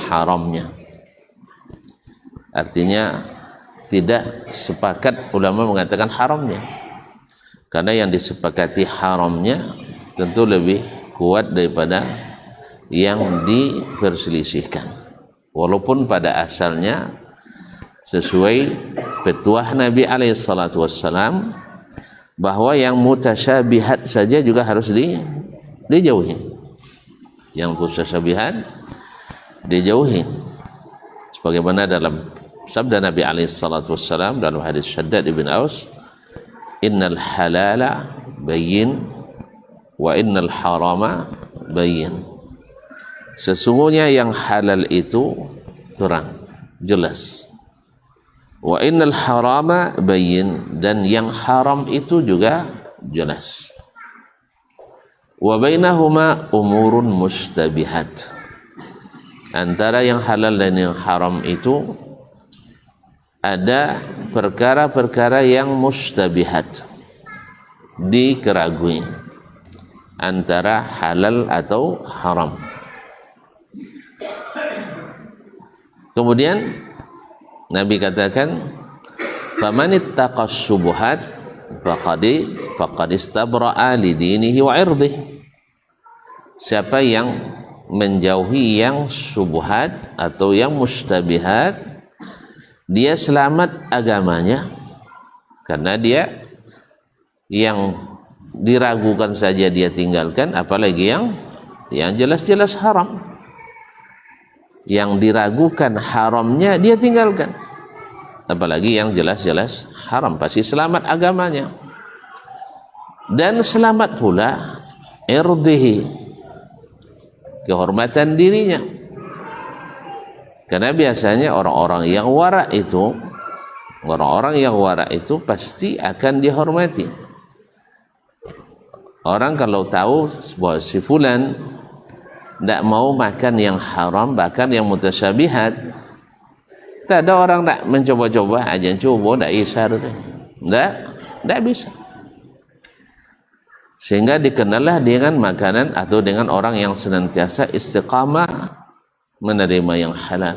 haramnya. Artinya tidak sepakat ulama mengatakan haramnya, karena yang disepakati haramnya tentu lebih kuat daripada yang diperselisihkan, walaupun pada asalnya sesuai petuah Nabi SAW bahwa yang mutasyabihat saja juga harus dijauhi. Yang mutasyabihat dijauhi, sebagaimana dalam sabda Nabi SAW dalam hadis Shaddad ibn Aus, innal halala bayyin wa innal harama bayyin. Sesungguhnya yang halal itu terang, jelas. Wa innal harama bayyin, dan yang haram itu juga jelas. Wa bainahuma umurun mustabihat. Antara yang halal dan yang haram itu ada perkara-perkara yang mustabihat, dikeragui antara halal atau haram. Kemudian Nabi katakan, faman ittaqas syubuhat faqad istabra'a li dinihi wa 'irdihi. Siapa yang menjauhi yang syubhat atau yang mustabihat, dia selamat agamanya, karena dia yang diragukan saja dia tinggalkan, apalagi yang jelas-jelas haram. Yang diragukan haramnya dia tinggalkan, apalagi yang jelas-jelas haram, pasti selamat agamanya. Dan selamat pula irdihi, kehormatan dirinya. Karena biasanya orang-orang yang wara itu pasti akan dihormati. Orang kalau tahu bahwa si fulan tidak mau makan yang haram, bahkan yang mutasyabihat, tak ada orang tak mencoba-coba aja, coba tak isar, tidak bisa. Sehingga dikenallah dengan makanan atau dengan orang yang senantiasa istiqamah menerima yang halal.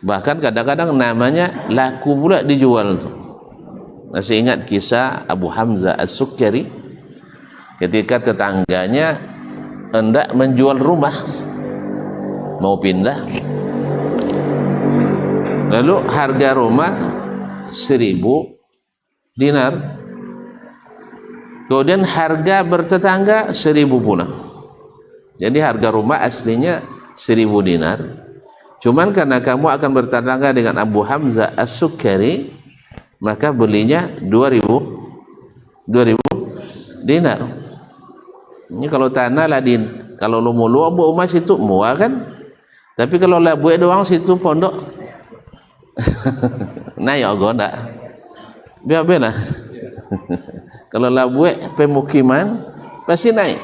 Bahkan kadang-kadang namanya laku pula dijual tu. Masih ingat kisah Abu Hamzah As-Sukkari ketika tetangganya hendak menjual rumah, mau pindah, lalu harga rumah 1.000 dinar, kemudian harga bertetangga 1.000 pula. Jadi harga rumah aslinya 1.000 dinar, cuman karena kamu akan bertetangga dengan Abu Hamzah As-Sukkari, maka belinya 2.000 dinar. Ini kalau tanah ladin, kalau lu mulu abu emas itu muah kan, tapi kalau labuek doang situ pondok nah ya goda biar lah. Kalau labuek pemukiman pasti naik,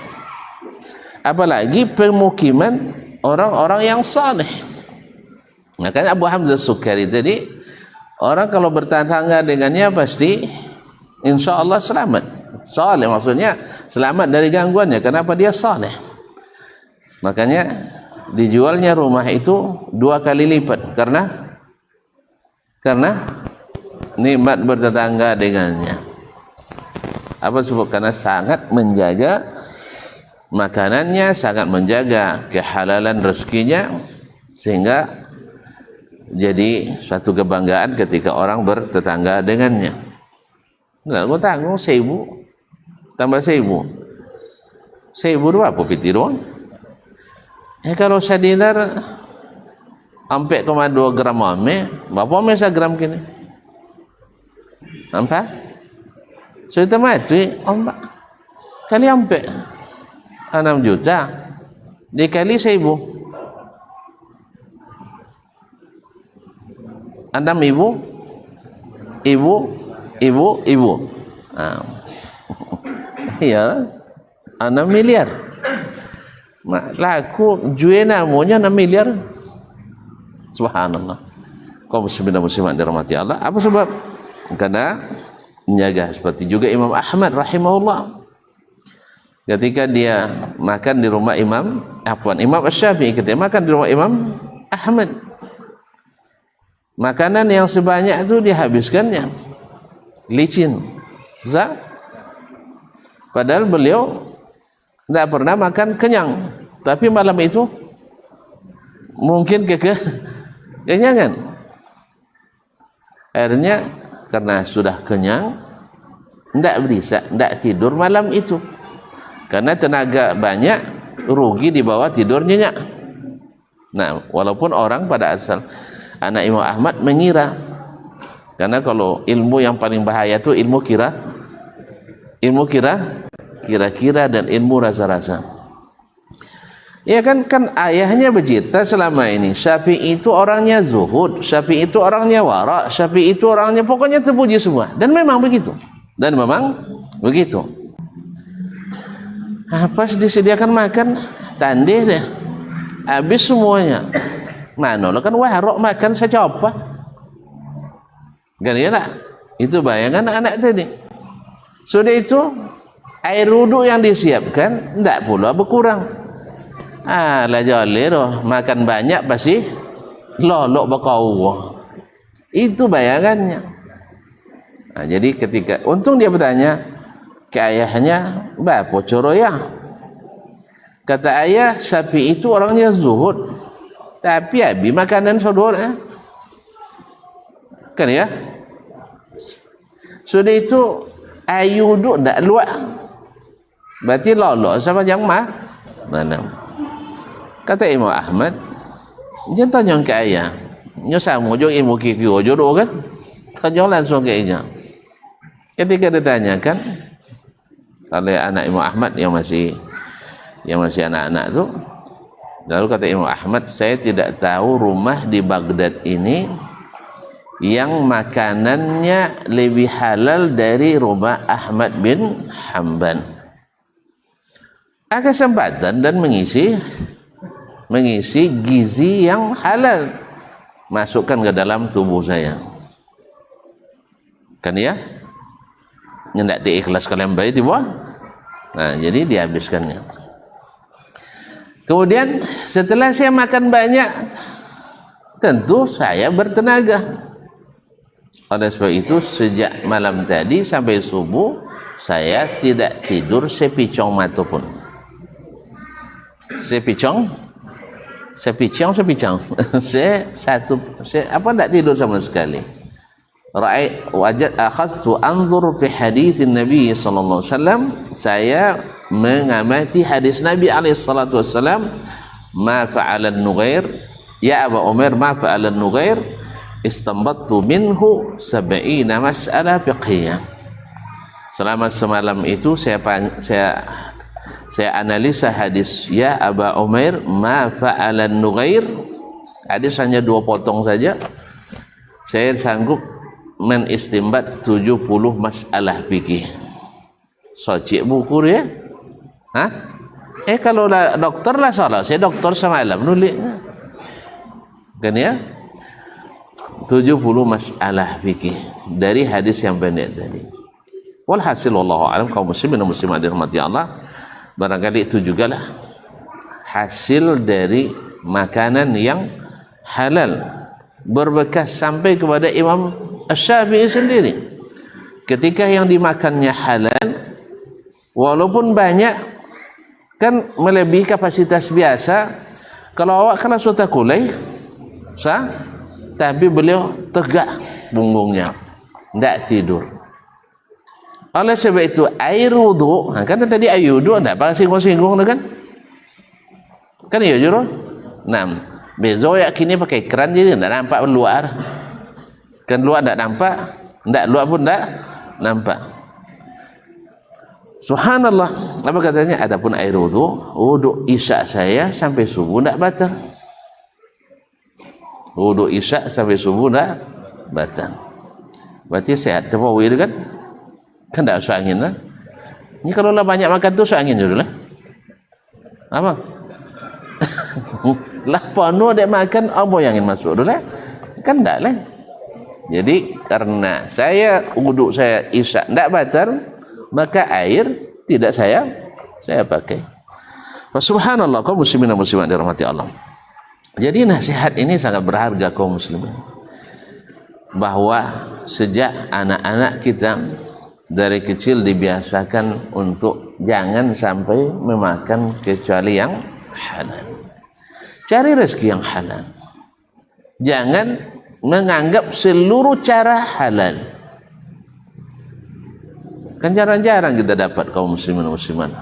apalagi pemukiman orang-orang yang saleh. Makanya Abu Hamzah Sukkari tadi, orang kalau bertetangga dengannya pasti insya Allah selamat. Saleh maksudnya selamat dari gangguannya. Kenapa? Dia saleh. Makanya dijualnya rumah itu 2 kali lipat, karena nikmat bertetangga dengannya. Apa sebab? Karena sangat menjaga makanannya, sangat menjaga kehalalan rezekinya, sehingga jadi suatu kebanggaan ketika orang bertetangga dengannya. Nah, gua tanggung 1.000 tambah 1.000 berapa piti doang? Kalau sedinar 4,2 gram ame, berapa ame 1 gram kini? Nampak? So kita mati, kali 4 6 juta dikali 1.000, 6.000 ibu. Ya, 6 miliar. Laku jual namanya 6 miliar. Subhanallah. Kaum muslimin dirahmati Allah. Apa sebab? Karena menjaga. Seperti juga Imam Ahmad rahimahullah, ketika dia makan di rumah Imam Asy-Syafi'i, ketika makan di rumah Imam Ahmad. Makanan yang sebanyak itu dihabiskannya, licin. Padahal beliau tidak pernah makan kenyang, tapi malam itu mungkin kenyangan. Akhirnya karena sudah kenyang, tidak tidur malam itu, karena tenaga banyak, rugi dibawa tidur nyenyak. Nah, walaupun orang pada asal anak Imam Ahmad mengira, karena kalau ilmu yang paling bahaya itu ilmu kira-kira dan ilmu rasa-rasa. Ya kan ayahnya bercerita selama ini Syafi'i itu orangnya zuhud, Syafi'i itu orangnya wara', Syafi'i itu orangnya pokoknya terpuji semua, dan memang begitu. Pas disediakan makan, tandih deh, habis semuanya. Mana lo kan wahro makan secopa, kan ya nak? Itu bayangan anak tadi. Sudah itu air wudhu yang disiapkan tidak pula berkurang. Lah jolly roh, makan banyak pasti lolok bakau. Itu bayangannya. Nah, jadi ketika untung dia bertanya ke ayahnya, "Bapak coro ya?" Kata ayah, Syafi'i itu orangnya zuhud, tapi abi makanan saudara. Kan ya? Sudah itu ayu duk ndak luak. Berarti lolok sama yang mana? Kata Imam Ahmad, jangan tanya ke ayah. Nyo sama jo ilmu kikyo jodoh kan? Tanya langsung ke ayah. Ketika ditanyakan oleh anak Imam Ahmad yang masih anak-anak itu, lalu kata Imam Ahmad, saya tidak tahu rumah di Baghdad ini yang makanannya lebih halal dari rumah Ahmad bin Hanbal. Kesempatan dan mengisi gizi yang halal masukkan ke dalam tubuh saya, kan ya? Nyendak diikhlas kalian baik tiba. Nah, jadi dihabiskannya. Kemudian setelah saya makan banyak, tentu saya bertenaga. Oleh sebab itu sejak malam tadi sampai subuh saya tidak tidur sepicong mata pun. Sepicong. Saya tidak tidur sama sekali. Akhadtu anzur fi hadits Nabi sallallahu alaihi wasallam. Saya mengamati hadis Nabi alaihi salatu wasallam, ma fa'ala an-nughair, ya Aba Umair, ma fa'ala an-nughair, istanbattu minhu 70 mas'alah fiqhiyah. Selama semalam itu saya analisa hadis ya Aba Umair, ma fa'ala an-nughair. Hadis hanya 2 potong saja. Saya sanggup menistimbat 70 masalah fikih. Cik buku dia. Kalau doktor lah salah. Saya doktor semalam nulis. Kan ya? 70 masalah fikih dari hadis yang pendek tadi. Walhasil wallahu a'lam, kaum muslimin dan muslimat dirahmati Allah, barangkali itu jugalah hasil dari makanan yang halal berbekas sampai kepada Imam Asy-Syafi'i sendiri. Ketika yang dimakannya halal, walaupun banyak, kan melebihi kapasitas biasa. Kalau awak kena sudah kulai, tapi beliau tegak punggungnya, tidak tidur. Oleh sebab itu air wudu, kan tadi air wudu tidak pakai singgung-singgung kan? Kan iya juru. Nah, bezo ya kini pakai keran jadi tidak nampak luar. Kan luar tidak nampak, tidak luar pun tidak nampak. Subhanallah. Apa katanya? Adapun air wudu isya saya sampai subuh tidak batal. Wudu isya sampai subuh tidak batal. Berarti sehat tawawir kan? Kan tidak usah angin lah. Ini kalau lah banyak makan tu usah angin dulu lah. Apa? Lah penuh dek makan, apa yang ingin masuk dulu lah? Kan tidak lah. Jadi karena saya wudu saya isya tidak batal, maka air tidak saya pakai. Subhanallah, kaum muslimin dan muslimat dirahmati Allah. Jadi nasihat ini sangat berharga kaum muslimin, bahwa sejak anak-anak kita dari kecil dibiasakan untuk jangan sampai memakan kecuali yang halal. Cari rezeki yang halal. Jangan menganggap seluruh cara halal. Kan jarang-jarang kita dapat kaum muslimin musliman.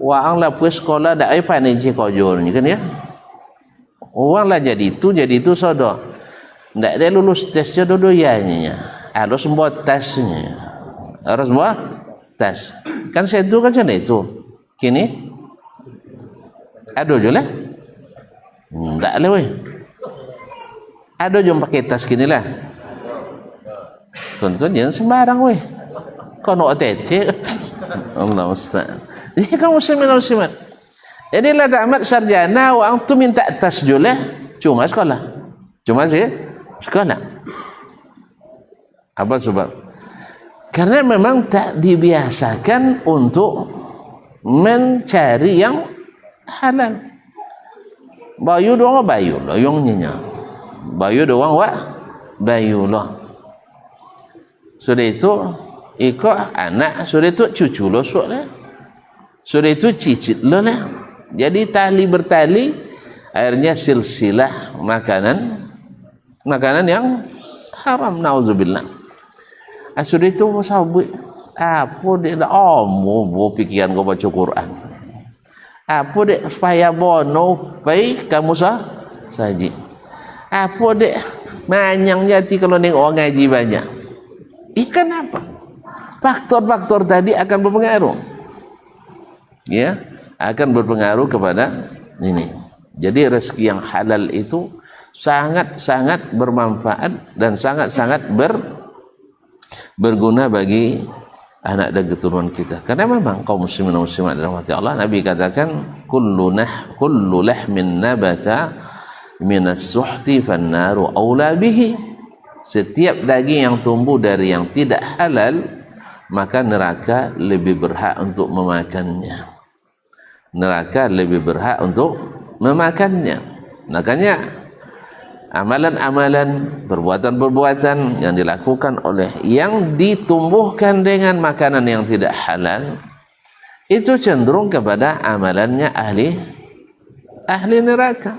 Wang lah puas sekolah dak ai pandai je kojolnya kan ya. Orang lah jadi itu sodo. Ndak ada lulus tes jodoh-doyannya. Harus buat tesnya. Harus buat tes. Kan saya itu kan sana itu. Kini aduh je lah. Ndak lah weh. Aduh jom pakai tas kini lah. Tuntun jangan sembarang weh. Kau nak tete. Allah Ustaz. Jadi kamu muslimin. Jadi lah tamat sarjana orang tu minta tas julah cuma sekolah. Cuma sih sekolah. Apa sebab? Karena memang tak dibiasakan untuk mencari yang halal. Bayu doang bayu lah yang nyinya. Bayu doang bayu lah. Sudah itu ikut anak, sudah itu cucu lo sudah. Sudah itu cicit lo lah. Jadi tali bertali, akhirnya silsilah makanan yang haram, nauzubillah. Sudah itu sahabat apa dia dah bo pikiran kau baca Quran. Apa dia supaya bono pai kamu saji. Apa dia manyang jati kalau neng orang ngaji banyak. Ikan apa? Faktor-faktor tadi akan berpengaruh. Ya, akan berpengaruh kepada ini. Jadi rezeki yang halal itu sangat-sangat bermanfaat dan sangat-sangat berguna bagi anak dan keturunan kita. Karena memang kaum muslimin dan muslimat dalam hati Allah, Nabi katakan kullu lahmin nabata minas suhti fannaru aula bihi. Setiap daging yang tumbuh dari yang tidak halal, maka neraka lebih berhak untuk memakannya. Neraka lebih berhak untuk memakannya. Makanya amalan-amalan, perbuatan-perbuatan yang dilakukan oleh yang ditumbuhkan dengan makanan yang tidak halal itu cenderung kepada amalannya ahli neraka.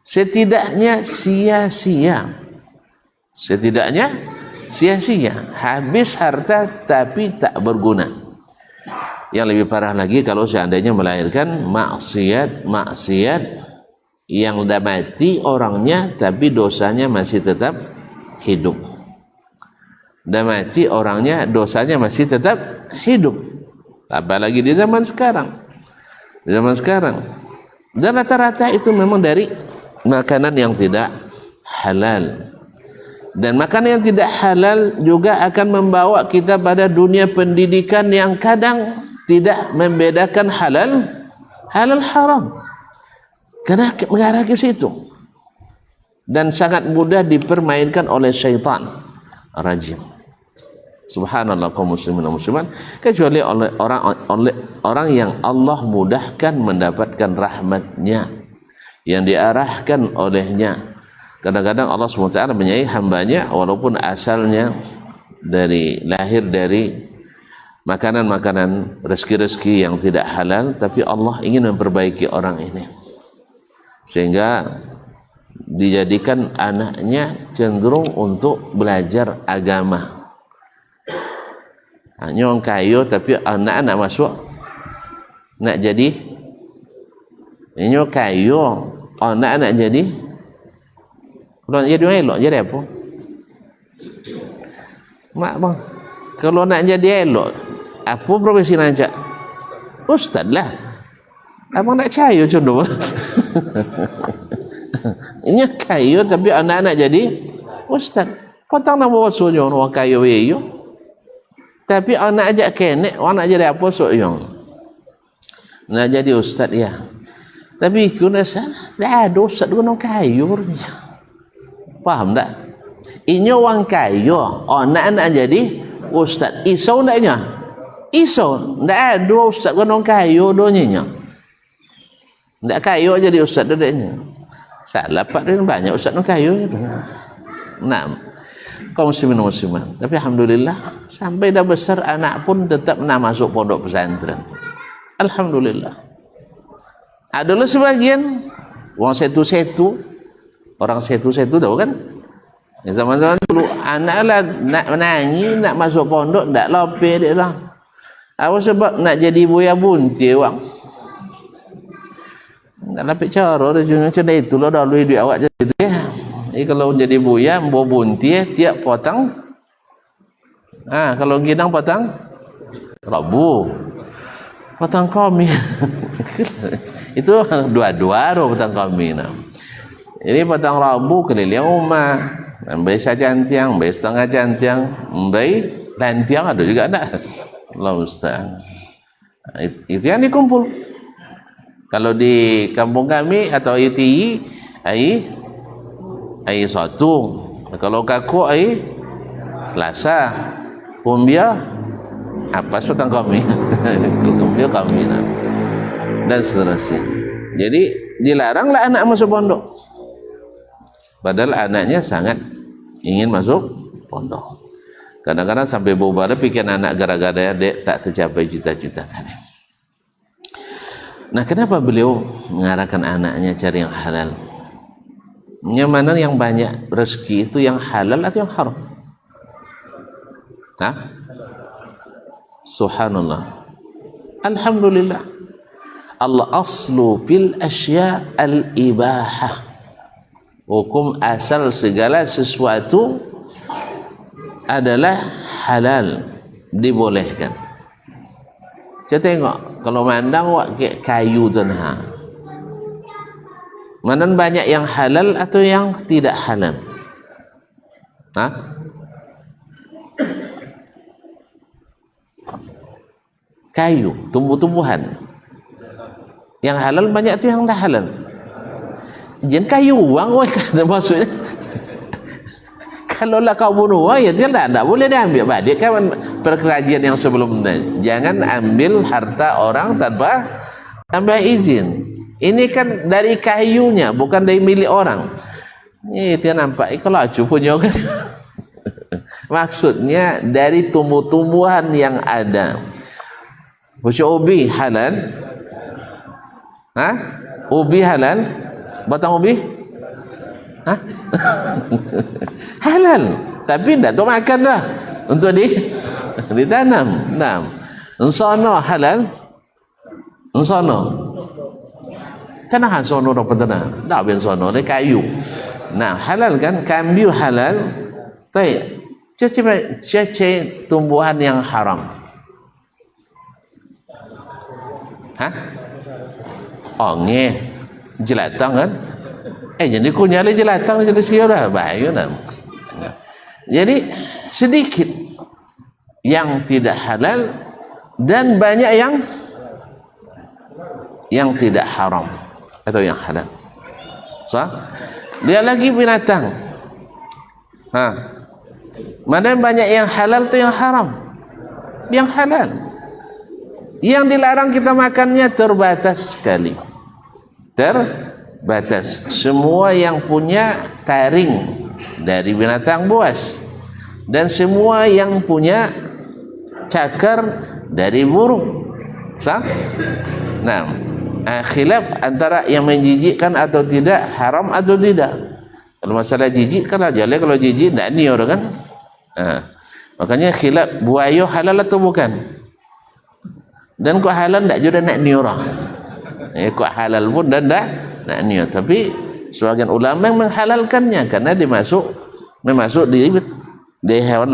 Setidaknya sia-sia. Habis harta tapi tak berguna. Yang lebih parah lagi kalau seandainya melahirkan maksiat yang dah mati orangnya tapi dosanya masih tetap hidup. Dah mati orangnya, dosanya masih tetap hidup. Apalagi di zaman sekarang. Dan rata-rata itu memang dari makanan yang tidak halal. Dan makanan yang tidak halal juga akan membawa kita pada dunia pendidikan yang kadang tidak membedakan halal haram. Karena mengarah ke situ. Dan sangat mudah dipermainkan oleh syaitan rajim. Subhanallah kaum muslimin dan muslimat, kecuali oleh orang yang Allah mudahkan mendapatkan rahmatnya, yang diarahkan olehnya. Kadang-kadang Allah SWT menyayangi hambanya walaupun asalnya lahir dari makanan-makanan, rezeki-rezeki yang tidak halal, tapi Allah ingin memperbaiki orang ini sehingga dijadikan anaknya cenderung untuk belajar agama. Hanya orang kayu tapi anak-anak masuk nak jadi ini kayu, anak-anak jadi kalau nak jadi elok jadi apa? Mak bang, kalau nak jadi elok apa profesi nak cak? Ustaz lah. Abang nak cayu contoh. Ini kayu tapi anak-anak jadi ustaz. Kau tak nak bawa soyong orang kayu iyo. Tapi anak ajak kenek, orang nak jadi apa soyong? Nak jadi ustaz ya. Tapi kuna sana, dah ada ustaz guna kayu. Faham tak? Ini orang kayu, anak-anak jadi ustaz. Isau ndaknya? Isau, ndak ada ustaz guna kayu donya. Ndak kayu jadi ustaz dadanya. Salah Pak Rin banyak Ustaz nak kayu. Nah, kaum muslimin muslimat. Tapi alhamdulillah sampai dah besar anak pun tetap nak masuk pondok pesantren. Alhamdulillah. Adalah sebagian orang setu-setu, tahu kan? Zaman-zaman dulu anak lah nak menangi, nak masuk pondok, tak lope dia lah. Apa sebab nak jadi buaya bunti orang? Tak lapik cara dia macam itu lah dah duit awak jadi tu ya. Jadi kalau jadi buaya, bawa bunti tiap potong. Kalau gidang potong Rabu. Potong kami. Itu dua-dua roh potong kami nah. Jadi potong Rabu keliling rumah, ambil sajantiang, ambil setengah jantiang, ambil lantiang ada juga ada. Allah Ustaz. Itu yang dikumpul. Kalau di kampung kami atau ITI air satu. Kalau kaku air lasa. Kumbia apa petang kami. Kumbia kami nah. Dan seterusnya. Jadi dilaranglah anak masuk pondok. Padahal anaknya sangat ingin masuk pondok. Kadang-kadang sampai bubar pikiran anak gara-gara dia tak tercapai cita-cita tadi. Nah, kenapa beliau mengarahkan anaknya cari yang halal? Yang mana yang banyak rezeki itu yang halal atau yang haram? Subhanallah. Alhamdulillah. Allah aslu fil asya al-ibahah. Hukum asal segala sesuatu adalah halal, dibolehkan. Kita tengok kalau mandang kayu tu nah. Mana banyak yang halal atau yang tidak halal? Kayu, tumbuh-tumbuhan. Yang halal banyak tu yang dah halal. Jangan kayu uang maksudnya. Kalau lah kau bunuh ya tidak boleh diambil. Dia kan perkelajian yang sebelumnya. Jangan ambil harta orang tanpa izin. Ini kan dari kayunya, bukan dari milik orang. Ini dia nampak kalau acu punya kan. Maksudnya dari tumbuh-tumbuhan yang ada. Ubi halal. Ubi halal. Batang ubi? Halal. Tapi tidak tu makan dah. Untuk ditanam. Nah. Ensono halal. Ensono. Kenapa ensono orang pentanam? Tak ben ensono, dia kayu. Nah, halal kan? Kambiu halal. Tapi cece tumbuhan yang haram. Onge. Jelatang kan? Jadi kunyali jelatang jadi siapa bahaya lah. Jadi sedikit yang tidak halal dan banyak yang tidak haram atau yang halal. So, dia lagi binatang. Mana banyak yang halal atau yang haram? Yang halal. Yang dilarang kita makannya terbatas sekali. Terbatas. Semua yang punya taring dari binatang buas dan semua yang punya cakar dari burung. Nah, khilaf antara yang menjijikkan atau tidak, haram atau tidak. Kalau masalah jijik kan aja, kalau jijik tak ni orang kan. Makanya khilaf buaya halal atau bukan. Dan kok halal tak juga nak ni orang. Kok halal pun dan tak nak ni. Tapi sebagian ulama yang menghalalkannya karena dia masuk di hewan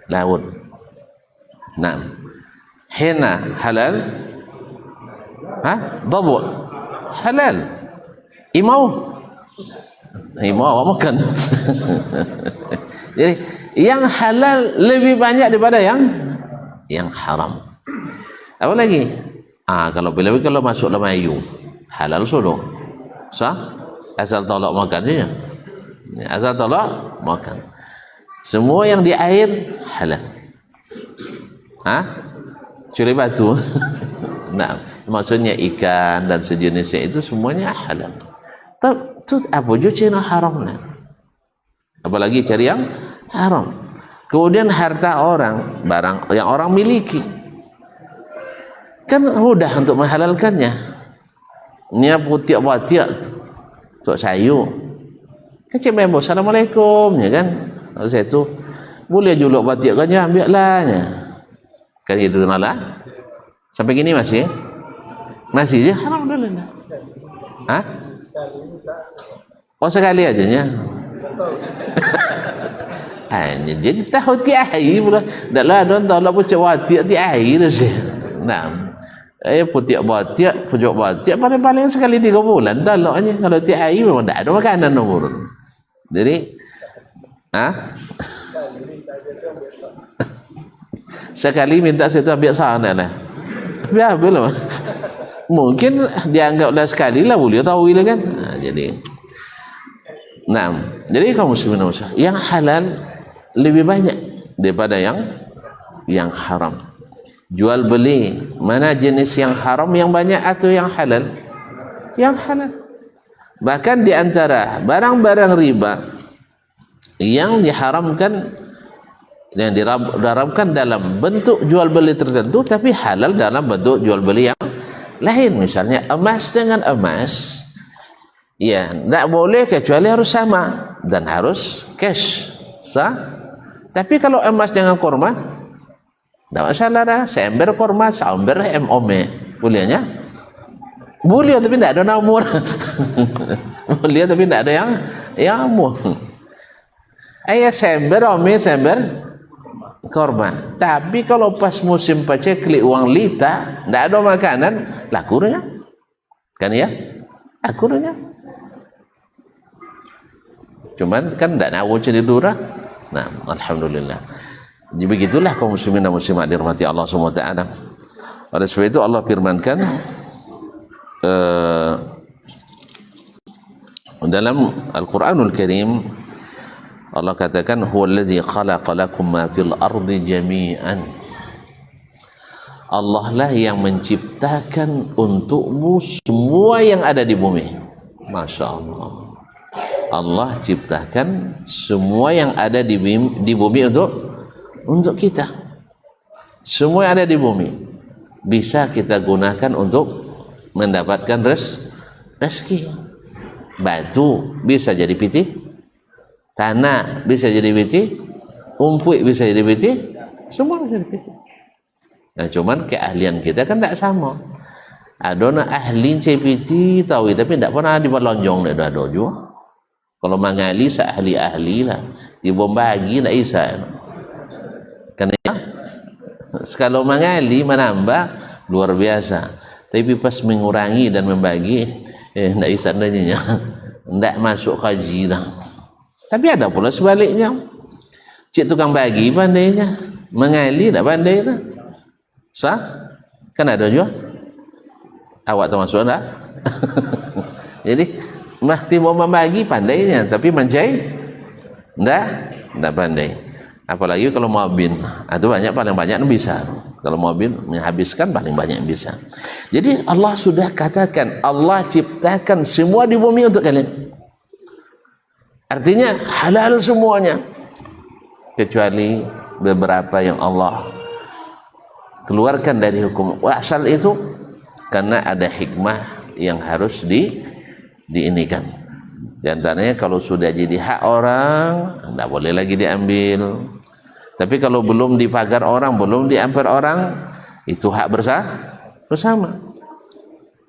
laut. Nah, hena halal. Dabu halal. Imau awak makan. Jadi yang halal lebih banyak daripada yang haram. Apa lagi? Kalau masuk dalam ayu halal sudah. Asal tolak makan dia. Asal tolak makan. Semua yang di air halal. Curi batu. Nah, maksudnya ikan dan sejenisnya itu semuanya halal. Tapi apa je cina haram lah. Apalagi cari yang haram. Kemudian harta orang, barang yang orang miliki, kan mudah untuk menghalalkannya. Ini putiak batiak untuk sayur. Kecil memang assalamualaikum ya kan. Kalau saya tu boleh juluk batiak kan ya ambil lah ya. Kan itu malah. Sampai gini masih? Masih je alhamdulillah. Hah? Oh sekali aja ya. Jadi tahu ti air pula. Daklah don tahu lah pucuk batiak ti air sih. Nah. Putiak batiak, pucuk batiak paling-paling sekali 3 bulan talaknya. Kalau ti air memang tak ada makanan nomor. Jadi sekali minta saya tu ambil sana lah. Biar lah. Mungkin dianggaplah sekali lah boleh tahu lah kan. Jadi kaum muslimin yang halal lebih banyak daripada yang haram. Jual beli mana jenis yang haram yang banyak atau yang halal? Yang halal. Bahkan di antara barang-barang riba yang diharamkan yang diharamkan dalam bentuk jual beli tertentu tapi halal dalam bentuk jual beli yang lain, misalnya emas dengan emas, ya tidak boleh kecuali harus sama dan harus cash, sah. Tapi kalau emas dengan korma, tidak masalah dah. Seember korma, seember MOME, bolehnya? Boleh tapi tidak ada nomor. Boleh tapi tidak ada yang umum. Ayah seember OME, seember korban. Tapi kalau pas musim paceklik uang lita, tidak ada makanan, lakunya kan ya, lakunya. Cuman kan tidak nak wujud itu lah. Nah, alhamdulillah. Jadi begitulah kaum muslimin dan muslimat dirahmati Allah Subhanahu wa taala. Oleh sebab itu Allah firmankan dalam Al-Qur'anul Karim, Allah katakan huwallazi khalaqa lakum ma fil ardi jami'an. Allah lah yang menciptakan untukmu semua yang ada di bumi. Masya Allah. Allah ciptakan semua yang ada di bumi untuk kita. Semua yang ada di bumi bisa kita gunakan untuk mendapatkan rezeki. Batu bisa jadi piti, tanah bisa jadi piti, umpuk bisa jadi piti, semua bisa jadi piti. Nah, cuman keahlian kita kan tak sama. Ada nak ahli CPT tahu tapi tak pernah diperlonjong dah ada juga. Kalau mengali seahli-ahli lah, dibom bagi tak bisa. Kerana kalau mengali menambah luar biasa, tapi pas mengurangi dan membagi tak bisa nanya, tak masuk kaji dah. Tapi ada pula sebaliknya, cik tukang bagi pandainya, mengali tak pandai dah. Sah? Kan ada juga. Awak termasuk tak? Jadi mesti mau membagi pandainya, tapi mencai tak pandai. Apalagi kalau mobil, itu paling banyak bisa. Kalau mobil menghabiskan paling banyak bisa. Jadi Allah sudah katakan, Allah ciptakan semua di bumi untuk kalian. Artinya halal semuanya, kecuali beberapa yang Allah keluarkan dari hukum asal itu karena ada hikmah yang harus diinikan. Di antaranya kalau sudah jadi hak orang, tidak boleh lagi diambil. Tapi kalau belum dipagar orang, belum diambil orang, itu hak bersama.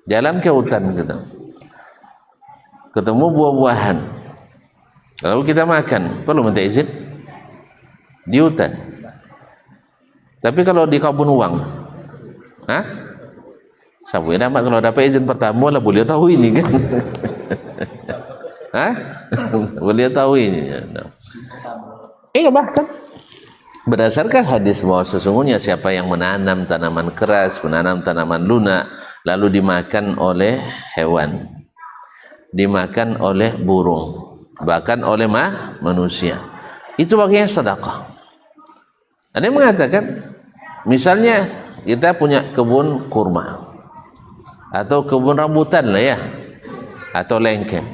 Jalan ke hutan kita, ketemu buah-buahan, lalu kita makan, perlu minta izin di hutan. Tapi kalau di kebun uang, sabu yang dapat kalau dapat izin pertama lah boleh tahu ini kan. Boleh tahu ini. Bahkan berdasarkan hadis bahwa sesungguhnya siapa yang menanam tanaman keras, menanam tanaman lunak, lalu dimakan oleh hewan, dimakan oleh burung, bahkan oleh manusia, itu bagian sedekah. Ada yang mengatakan, misalnya kita punya kebun kurma, atau kebun rambutan lah ya, atau lengkeng.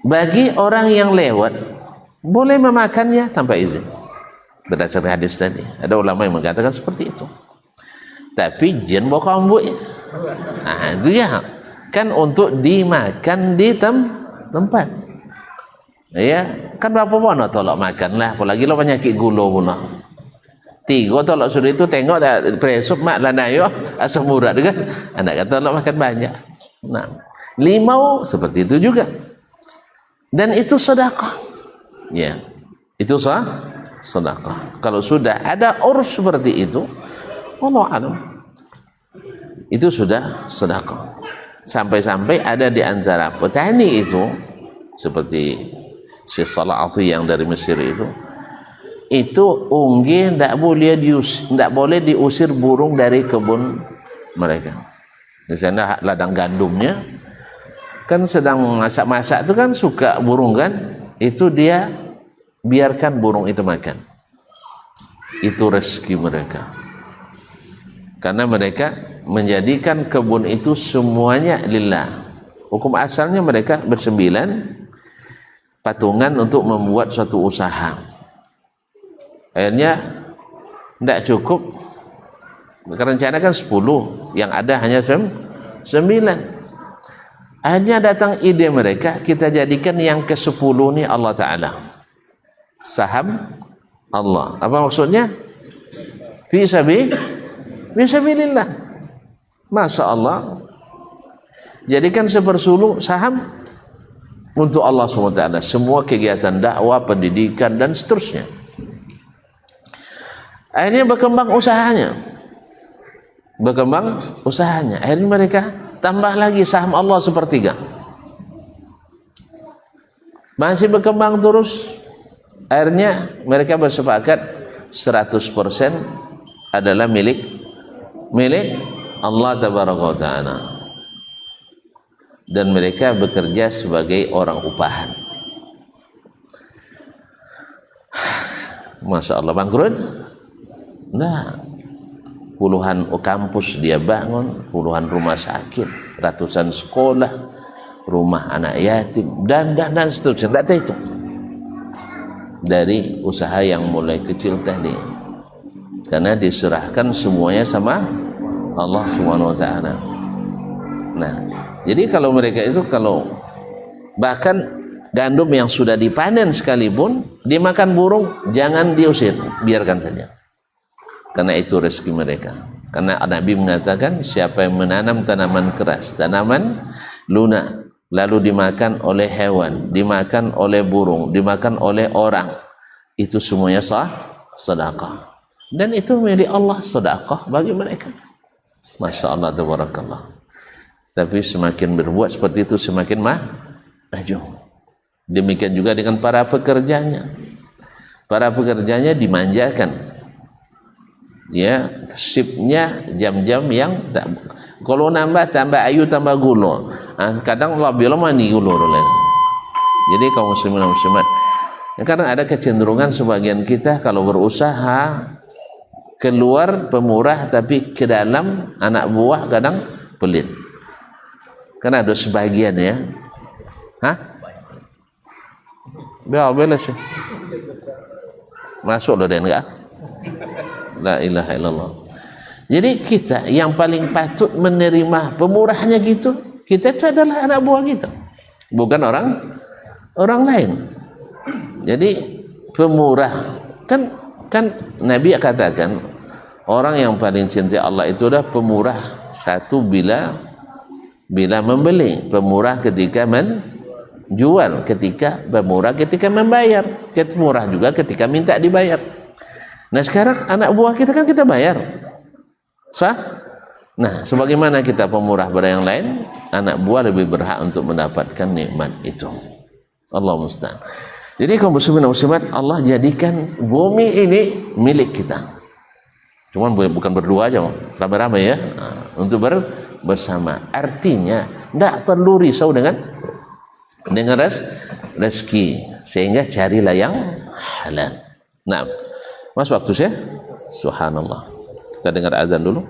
Bagi orang yang lewat boleh memakannya tanpa izin berdasarkan hadis tadi. Ada ulama yang mengatakan seperti itu. Tapi jin bawa kambuk, nah itu ya kan untuk dimakan di tempat. Ya kan berapa mana tolak makan lah, apalagi lo penyakit gula pula. 3 tolak sudah itu tengok tak presuk mak lana yo asam urat kan. Anak kata tolak makan banyak. Nah, 5 seperti itu juga. Dan itu sedekah. Ya. Itu sedekah. Kalau sudah ada urus seperti itu, wallahu alam, itu sudah sedekah. Sampai-sampai ada di antara petani itu seperti Syekh Salati yang dari Mesir itu unggih tidak boleh diusir burung dari kebun mereka. Di sana ladang gandumnya kan sedang masak-masak itu kan suka burung kan, itu dia biarkan burung itu makan. Itu rezeki mereka, karena mereka menjadikan kebun itu semuanya lillah. Hukum asalnya mereka bersembilan patungan untuk membuat suatu usaha. Akhirnya tidak cukup, merencanakan 10, yang ada hanya 9. Akhirnya datang ide mereka, kita jadikan yang ke-10 ini Allah Ta'ala, saham Allah. Apa maksudnya? Fisabilillah. Masya Allah, jadikan 1/10 saham untuk Allah SWT, semua kegiatan dakwah, pendidikan dan seterusnya. Akhirnya berkembang usahanya. Akhirnya mereka tambah lagi saham Allah 1/3. Masih berkembang terus. Akhirnya mereka bersepakat 100% adalah milik Allah Tabaraka wa Ta'ala. Dan mereka bekerja sebagai orang upahan. Masya Allah, bangkrut? Nah, puluhan kampus dia bangun, puluhan rumah sakit, ratusan sekolah, rumah anak yatim, dan seterusnya. Tidak tahu itu dari usaha yang mulai kecil tadi, karena diserahkan semuanya sama Allah Subhanahu wa Ta'ala. Nah, jadi kalau mereka itu, kalau bahkan gandum yang sudah dipanen sekalipun dimakan burung, jangan diusir, biarkan saja, karena itu rezeki mereka. Karena Nabi mengatakan, siapa yang menanam tanaman keras, tanaman lunak, lalu dimakan oleh hewan, dimakan oleh burung, dimakan oleh orang, itu semuanya sedekah. Dan itu milik Allah, sedekah bagi mereka. Masya Allah, tabarakallah. Tapi semakin berbuat seperti itu, semakin maju. Demikian juga dengan para pekerjanya. Para pekerjanya dimanjakan. Ya, shiftnya jam-jam yang tak, kalau tambah ayu tambah gula. Kadang lebih lama nih gula. Jadi kaum muslimin dan muslimat, kadang ada kecenderungan sebagian kita kalau berusaha keluar pemurah, tapi ke dalam anak buah kadang pelit. Kan ada sebagian ya. Bela sih. Masuk loh dan enggak? La ilaha illallah. Jadi kita yang paling patut menerima pemurahnya gitu, kita itu adalah anak buah kita, bukan orang lain. Jadi pemurah kan Nabi katakan, orang yang paling cinta Allah itu adalah pemurah satu bila membeli, pemurah ketika menjual, ketika pemurah ketika membayar, pemurah juga ketika minta dibayar. Nah sekarang anak buah kita kan kita bayar, sah? Nah sebagaimana kita pemurah pada yang lain, anak buah lebih berhak untuk mendapatkan nikmat itu. Allah musta'an. Jadi kaum muslimin dan muslimat, Allah jadikan bumi ini milik kita. Cuman bukan berdua aja, ramai-ramai ya, untuk bersama. Artinya tidak perlu risau dengan rezeki, sehingga carilah yang halal. Nah, mas waktu saya, subhanallah. Kita dengar azan dulu.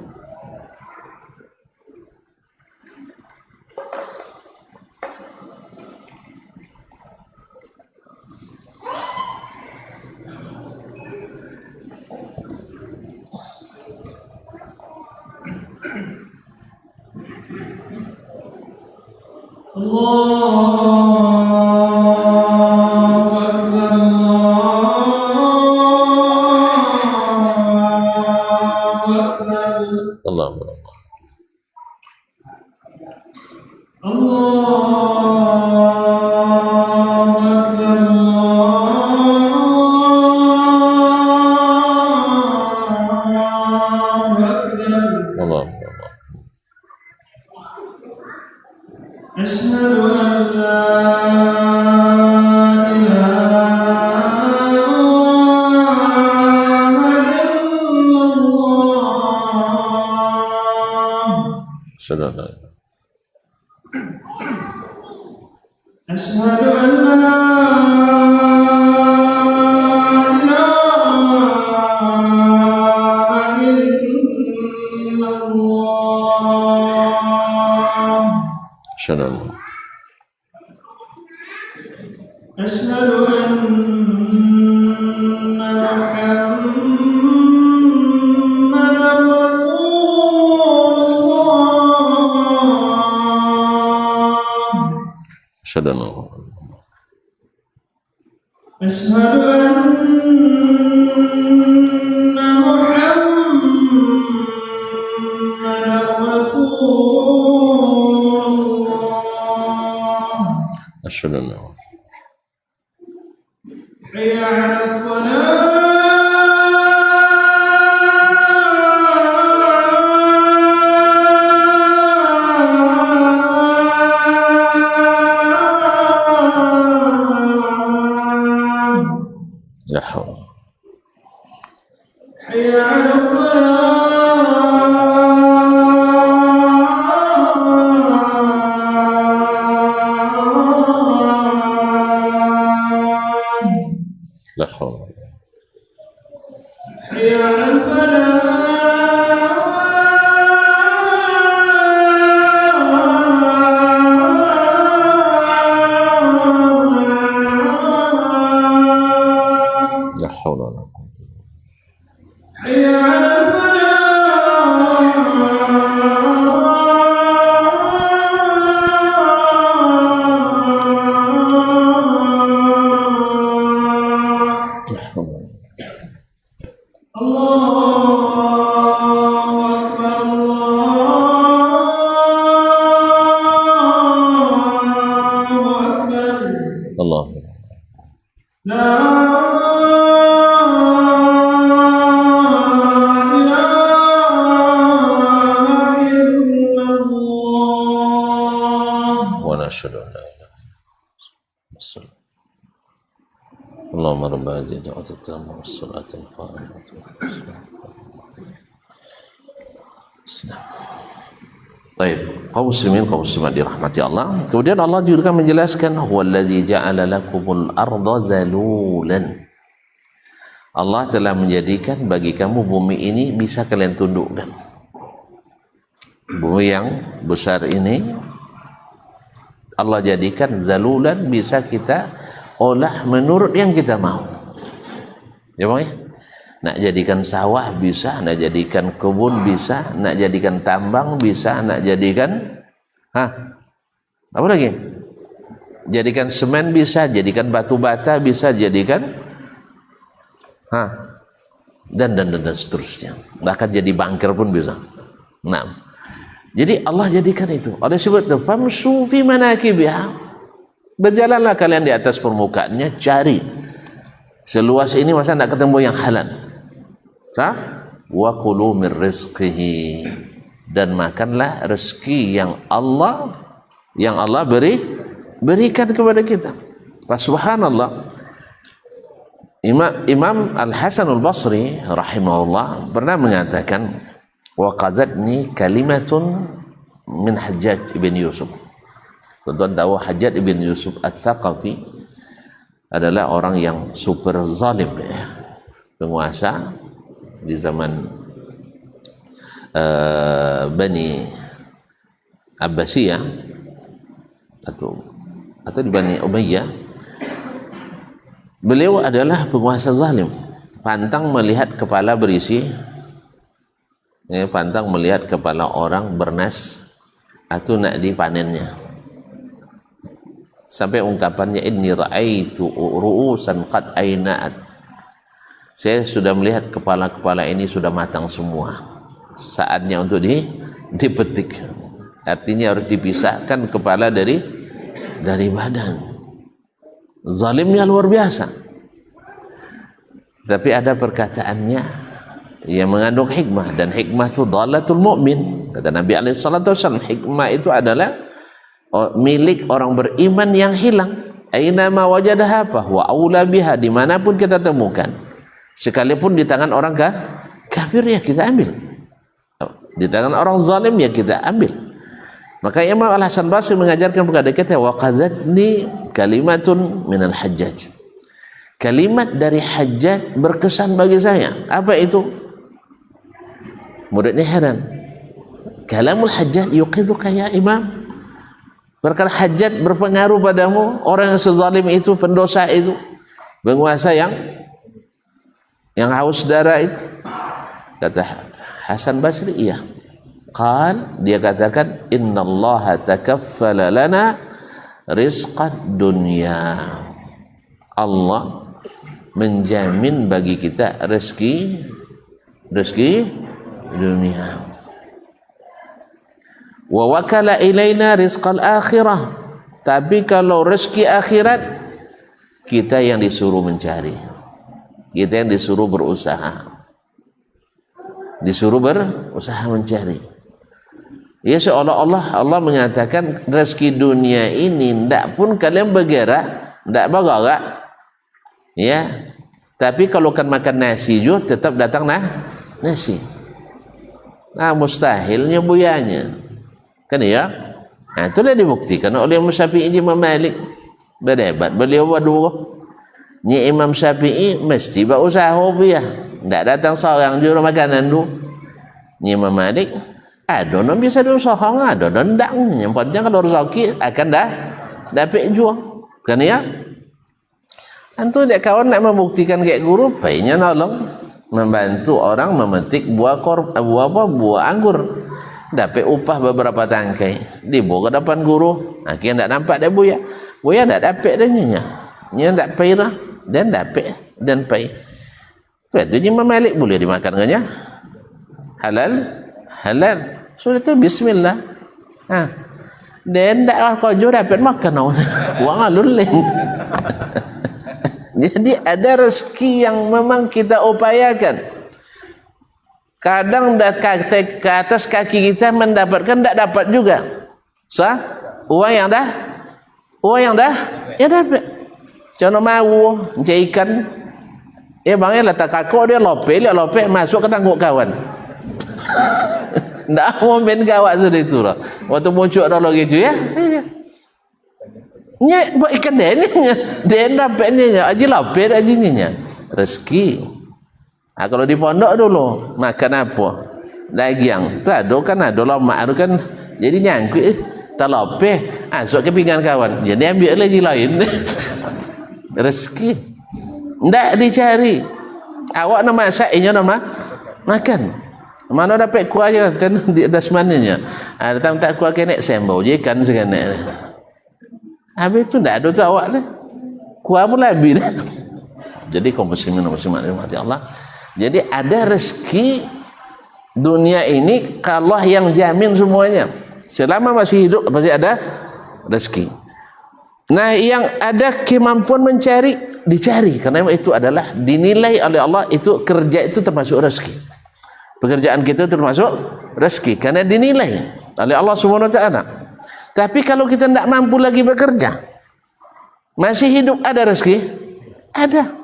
Kaum muslimin, kaum muslimat dirahmati Allah. Kemudian Allah juga menjelaskan huwallazi ja'ala lakumul arda zalulan. Allah telah menjadikan bagi kamu bumi ini bisa kalian tundukkan. Bumi yang besar ini Allah jadikan zalulan, bisa kita olah menurut yang kita mau. Ya Bang ya? Nak jadikan sawah bisa, nak jadikan kebun bisa, nak jadikan tambang bisa, nak jadikan apa lagi? Jadikan semen bisa, jadikan batu bata bisa, jadikan dan seterusnya. Bahkan jadi bangker pun bisa. Nah, jadi Allah jadikan itu. Oleh sebab itu, famsu fi manakibiha. Berjalanlah kalian di atas permukaannya, cari. Seluas ini masa nak ketemu yang halal. Wa kulu min rizqihi, dan makanlah rezeki yang Allah berikan kepada kita. Subhanallah. Imam Al-Hasan Al-Basri rahimahullah pernah mengatakan, wa qadzatni kalimatun min Hajjaj ibn Yusuf. Tuan-tuan tahu Hajjaj ibn Yusuf Al-Thaqafi adalah orang yang super zalim, penguasa di zaman Bani Abbasiyah atau di Bani Umayyah. Beliau adalah penguasa zalim, pantang melihat kepala berisi, pantang melihat kepala orang bernas atau nak dipanennya. sampai ungkapannya inni ra'aitu ru'usan qad aina'at, saya sudah melihat kepala-kepala ini sudah matang semua, saatnya untuk dipetik. Artinya harus dipisahkan kepala dari badan. Zalimnya luar biasa. Tapi ada perkataannya yang mengandung hikmah, dan hikmah itu dhalatul mu'min. Kata Nabi SAW, hikmah itu adalah milik orang beriman yang hilang. Aina ma wajadaha fahuwa aula biha, dimanapun kita temukan, sekalipun di tangan orang kafir ya kita ambil, di tangan orang zalim ya kita ambil. Maka Imam Al-Hasan Basri mengajarkan kepada kita, wa qadzatni kalimatun minal Hajjaj, kalimat dari Hajjaj berkesan bagi saya. Apa itu? Muridnya heran, kalamul Hajjaj yuqidhuka ya Imam, berkata Hajjaj berpengaruh padamu, orang yang sezalim itu, pendosa itu, penguasa yang haus darah itu. Kata Hasan Basri, iya. Dia katakan, innallaha takaffala lana rizqad dunya, Allah menjamin bagi kita rezeki dunia. Wa wakala ilaina rizqal akhirah, tapi kalau rezeki akhirat kita yang disuruh mencari, kita yang disuruh berusaha mencari. Ya, seolah-olah Allah mengatakan rezeki dunia ini ndak pun kalian bergerak, ndak bergerak ya, tapi kalau kan makan nasi juga tetap datang nasi. Nah, mustahilnya buyanya kan ya. Nah, itulah dibuktikan oleh Imam Syafi'i Imam Malik. Berdebat beliau berdua. Ni Imam Syafi'i mesti berusaha ya, ndak datang seorang juru makanan dulu. Ni Imam Malik ada orang bisa berusaha, ada orang ndak. Yang penting kalau rezeki akan dapat jual kan ya. Antu dia kawan nak membuktikan kayak guru, baiknya nolong membantu orang memetik buah anggur, dapat upah beberapa tangkai, dibawa ke depan guru. Akhirnya tak nampak dia buaya tak dapat dia nya tak pay lah, dan dapat dan pay. Itu Imam Malik boleh dimakan dengannya, halal. Sudah tu bismillah. Dan tak kau juga dapat makan wang aluleng. Jadi ada rezeki yang memang kita upayakan. Kadang ke atas kaki kita mendapatkan, tak dapat juga. Uang yang dah ya dapat. Contoh mau mencari ikan, bangnya letak kakak dia lope masuk ke tangkuk kawan. Ndak mau main gawat sudah itu lah. Waktu muncul dah gitu ya. Nya buat ikan dia dapatnya aja lope aja nya. Rezeki. Kalau di pondok dulu makan apa? Daging. Tak ada kan ada lemak tu kan. Jadi nyangkut terlope masuk ke pinggan kawan. Jadi ambil lagi lain. Rezeki. Ndak dicari. Awak nak masak nak makan. Mana dapat kuah je kan di atas mananya. Datang tak kuah kenek sembau je ikan seganak. Habis tu ndak ada tu awak dah. Kuah pun lebih dah. Jadi kaum muslimin dan muslimat rahmati Allah. Jadi ada rezeki dunia ini Allah yang jamin semuanya. Selama masih hidup pasti ada rezeki. Nah, yang ada kemampuan mencari, dicari, karena itu adalah dinilai oleh Allah, itu kerja itu termasuk rezeki. Pekerjaan kita termasuk rezeki karena dinilai oleh Allah Subhanahu wa taala. Tapi kalau kita tidak mampu lagi bekerja, masih hidup, ada rezeki? Ada.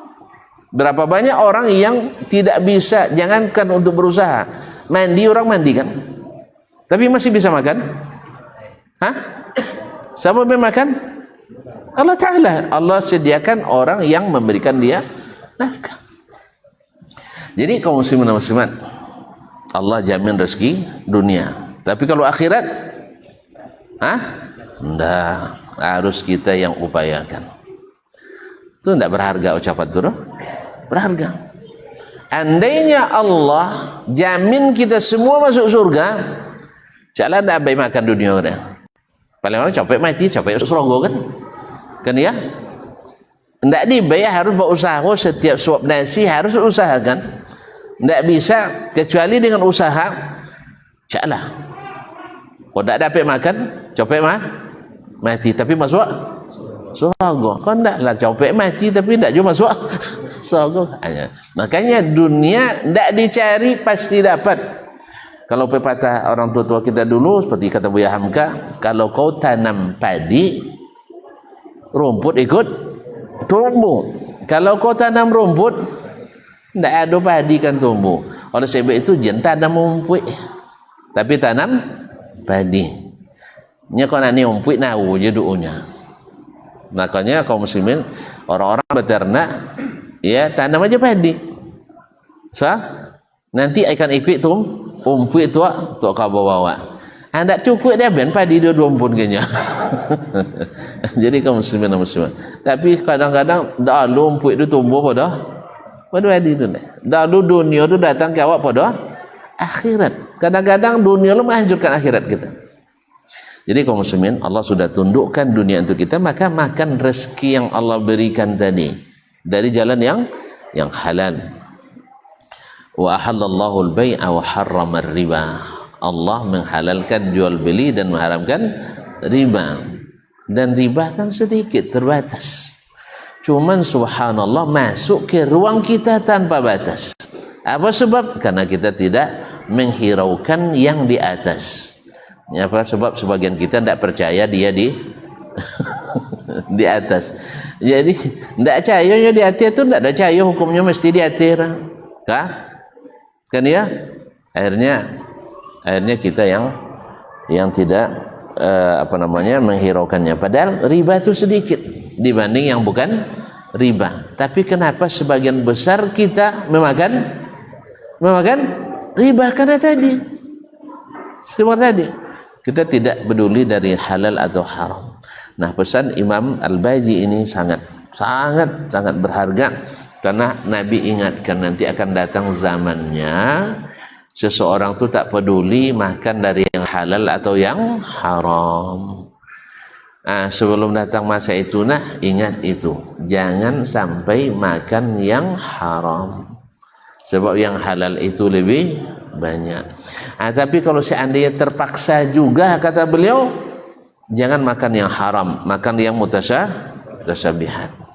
Berapa banyak orang yang tidak bisa, jangankan untuk berusaha, mandi, orang mandi kan, tapi masih bisa makan? Siapa yang makan? Allah Ta'ala. Allah sediakan orang yang memberikan dia nafkah. Jadi kaum muslimin dan muslimat, Allah jamin rezeki dunia. Tapi kalau akhirat, enggak, harus kita yang upayakan. Itu enggak berharga ucapan itu, berharga. Andainya Allah jamin kita semua masuk surga, jalan enggak baik makan dunia udah. Paling orang capek mati, capek surga kan. kan ya? Tidak dibayar, harus berusaha. Setiap suap nasi harus usahakan. Tidak bisa kecuali dengan usaha. Caklah. Kalau tak dapat makan, copet mati. Tapi masuk surga. Kau tidaklah copet mati tapi tidak juga masuk surga. Makanya dunia tidak dicari pasti dapat. Kalau pepatah orang tua kita dulu seperti kata Buya Hamka, kalau kau tanam padi, rumput ikut tumbuh. Kalau kau tanam rumput, tidak ada padi kan tumbuh. Oleh sebab itu jangan tanam rumput, tapi tanam padi. Nya kau nak ni rumput nau je duunya. Makanya kaum muslimin, orang-orang beternak, ya tanam aja padi. Nanti akan ikut rumput tu kau bawa. Anda cukup dia ben padi dia 20 kenya. Jadi kaum muslimin dan muslimat. Tapi kadang-kadang dah rumput itu tumbuh pada padi tu. Dah dunia tu datang ke awak pada akhirat. Kadang-kadang dunia lu menghancurkan akhirat kita. Jadi kaum muslimin, Allah sudah tundukkan dunia untuk kita, maka makan rezeki yang Allah berikan tadi dari jalan yang halal. Wa ahallallahu al-bai'a wa harrama ar-riba. Allah menghalalkan jual beli dan mengharamkan riba. Dan riba kan sedikit, terbatas. Cuman subhanallah masuk ke ruang kita tanpa batas. Apa sebab? Karena kita tidak menghiraukan yang di atas. Apa sebab? Sebagian kita tidak percaya dia di di atas. Jadi tidak percaya di atas itu tidak ada percaya hukumnya mesti di atas. Kan ya? Akhirnya kita yang tidak menghiraukannya. Padahal riba itu sedikit dibanding yang bukan riba. Tapi kenapa sebagian besar kita memakan riba? Karena tadi kita tidak peduli dari halal atau haram. Nah, pesan Imam Al-Baji ini sangat berharga. Karena Nabi ingatkan nanti akan datang zamannya seseorang tu tak peduli makan dari yang halal atau yang haram. Sebelum datang masa itu, ingat itu, jangan sampai makan yang haram. Sebab yang halal itu lebih banyak. Tapi kalau seandainya terpaksa juga, kata beliau, jangan makan yang haram, makan yang mutasyabihat.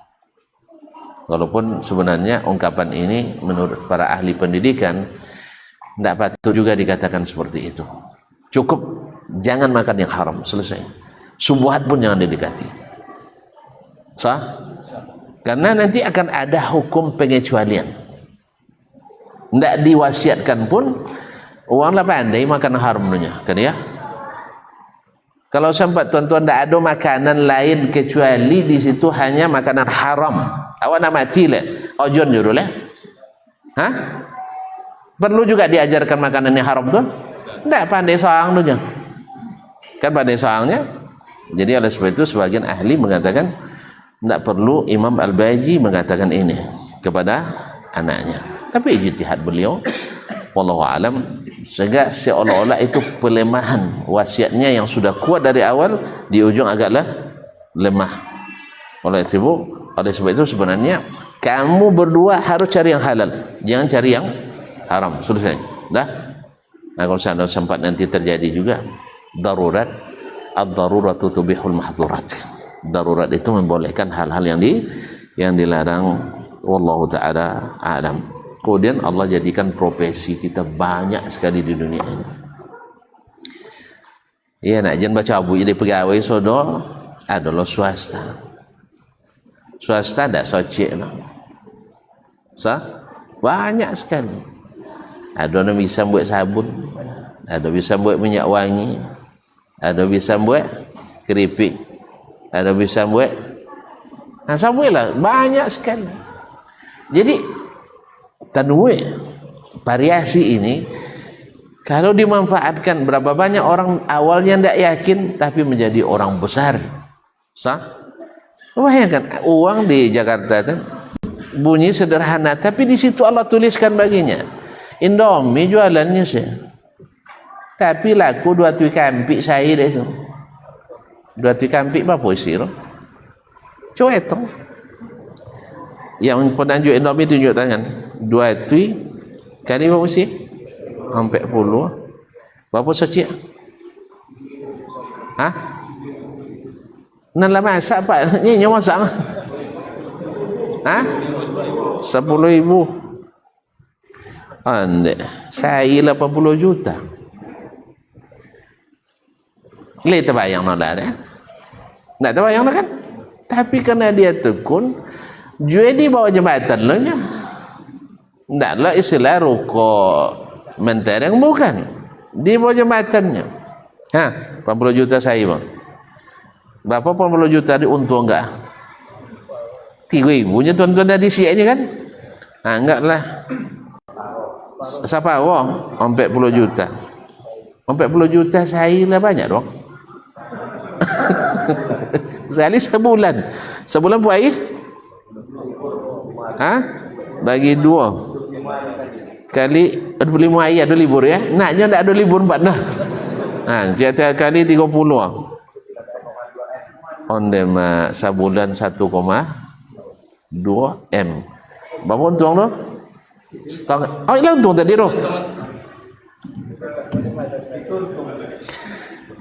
Walaupun sebenarnya ungkapan ini menurut para ahli pendidikan tidak patut juga dikatakan seperti itu. Cukup jangan makan yang haram, selesai. Subuhat pun jangan didekati. Karena nanti akan ada hukum pengecualian. Tidak diwasiatkan pun, uanglah pandai makan haram dunia, kan ya? Kalau sempat tuan-tuan tidak ada makanan lain kecuali di situ hanya makanan haram, awak nak mati le, ojon juru le. Perlu juga diajarkan makanan yang haram tu? Tidak, pandai soang dunia. Kan pandai soangnya. Jadi oleh sebab itu sebagian ahli mengatakan tidak perlu Imam Al-Baji mengatakan ini kepada anaknya. Tapi ijtihad beliau, wallahu alam, sehingga seolah-olah itu pelemahan wasiatnya yang sudah kuat dari awal di ujung agaklah lemah. Oleh sebab itu sebenarnya kamu berdua harus cari yang halal, jangan cari yang haram. Selesai. Dah. Nah, kalau saya sempat nanti terjadi juga darurat, ad-daruratu tubihul mahdzurat. Darurat itu membolehkan hal-hal yang dilarang. Wallahu taala a'lam. Kemudian Allah jadikan profesi kita banyak sekali di dunia ini. Ya, nak jangan baca abu jadi pegawai sodo adalah swasta. Swasta ada sociek lah. Banyak sekali. Ada yang bisa buat sabun, ada bisa buat minyak wangi, ada bisa buat keripik, ada bisa buat lah, banyak sekali. Jadi tanwi, variasi ini kalau dimanfaatkan, berapa banyak orang awalnya tidak yakin tapi menjadi orang besar. Bayangkan uang di Jakarta itu bunyi sederhana, tapi di situ Allah tuliskan baginya Indomie jualannya sih, tapi laku 2 tui kampik saya deh tu. 2 tui kampik apa isi tu? Cuba hitung. Yang pernah tunjuk Indomie tunjuk tangan. 2 tui kali berapa sih? 40. Berapa secik? Hah? Nan lah masak pak. Ni nyawa masak. Hah? 10.000. Andai. Saya 80 juta. Boleh terbayang nak dah? Tak terbayang kan? Tapi kerana dia tekun, jual di bawah jembatan lo nya. Taklah istilah rokok mentereng, bukan. Di bawah jembatannya. Ha, 40 juta saya bang. Berapa 40 juta diuntung enggak? 3.000 nya tuan-tuan tadi siapnya kan? Ha, enggak lah. Siapa awak? 40 juta. 40 juta saya lah banyak dong. Sekali sebulan. Sebulan buat air? Ha? Bagi 2 kali 25 ayat ada libur ya. Naknya tak ada libur 4 dah. Ha, tiap kali 30. Ondema sebulan 1,2 M. Berapa untung tu? Setengah. Oh, hilang untung tadi tu.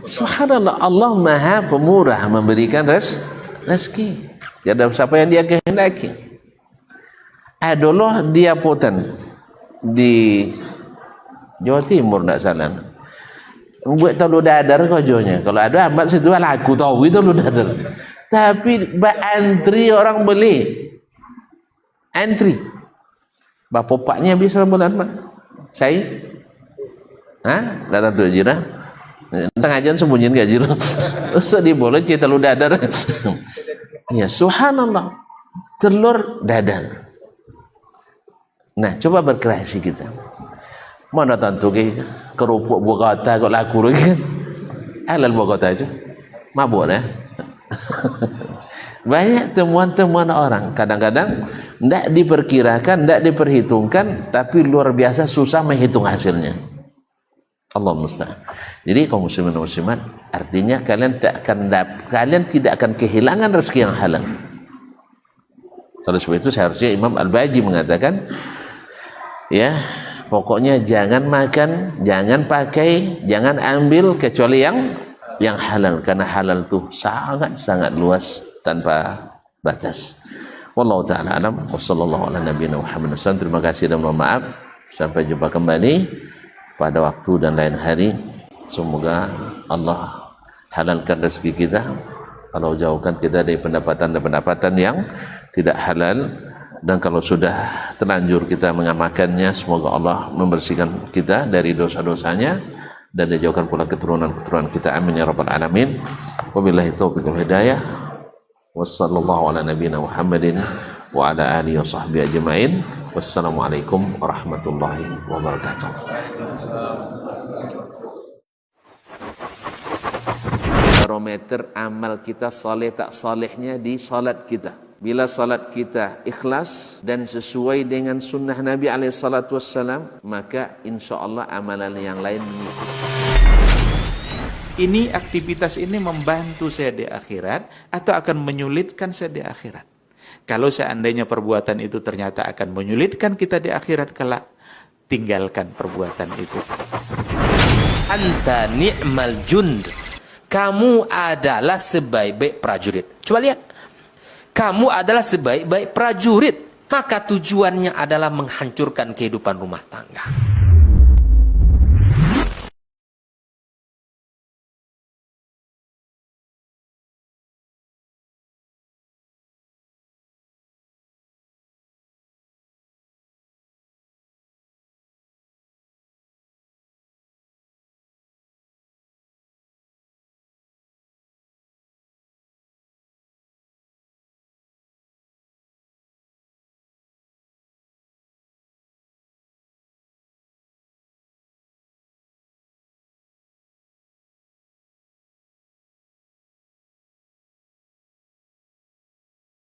Subhanallah, Allah Maha Pemurah memberikan rezeki. Tiada siapa yang dia kehendaki. Adalah dia poten di Jawa Timur tak salah. Buat telur dadar kojonya. Kalau ada amat situ lah aku tahu itu telur dadar. Tapi antri orang beli. Antri. Bapaknya bisa bulan mak. Saya? Hah? Tak tahu je dah. Tengah jalan sembunyiin gaji lo. Usah diboleh cerita telur dadar. Ya, subhanallah. Telur dadar. Nah, coba berkreasi kita. Mana tentu ke kerupuk buah kata kau laku lagi kan? Halal buah kata aja. Mabuk dah. Banyak temuan-temuan orang. Kadang-kadang tidak diperkirakan, tidak diperhitungkan, tapi luar biasa susah menghitung hasilnya. Allah musta'an. Jadi kaum muslimin dan muslimat, artinya kalian tidak akan kehilangan rezeki yang halal. Kalau sebab itu seharusnya Imam Al-Baji mengatakan, ya, pokoknya jangan makan, jangan pakai, jangan ambil kecuali yang halal, karena halal itu sangat luas tanpa batas. Wallahu taala alam wa sallallahu ala nabiyina Muhammad. Terima kasih dan mohon maaf. Sampai jumpa kembali pada waktu dan lain hari. Semoga Allah halalkan rezeki kita, Allah jauhkan kita dari pendapatan yang tidak halal, dan kalau sudah terlanjur kita mengamalkannya, semoga Allah membersihkan kita dari dosa-dosanya dan dijauhkan pula keturunan-keturunan kita. Amin ya rabbal alamin. Wabillahi taufiq wal hidayah. Wassallallahu ala nabiyyina Muhammadin wa ala alihi wa sahbihi ajma'in. Wassalamualaikum warahmatullahi wabarakatuh. Barometer amal kita saleh tak salehnya di salat kita. Bila salat kita ikhlas dan sesuai dengan sunnah Nabi SAW, maka insya Allah amalan yang lain mengikut. Ini aktivitas ini membantu saya di akhirat atau akan menyulitkan saya di akhirat? Kalau seandainya perbuatan itu ternyata akan menyulitkan kita di akhirat kelak, tinggalkan perbuatan itu. Anta ni'mal jund. Kamu adalah sebaik-baik prajurit. Coba lihat. Kamu adalah sebaik-baik prajurit. Maka tujuannya adalah menghancurkan kehidupan rumah tangga.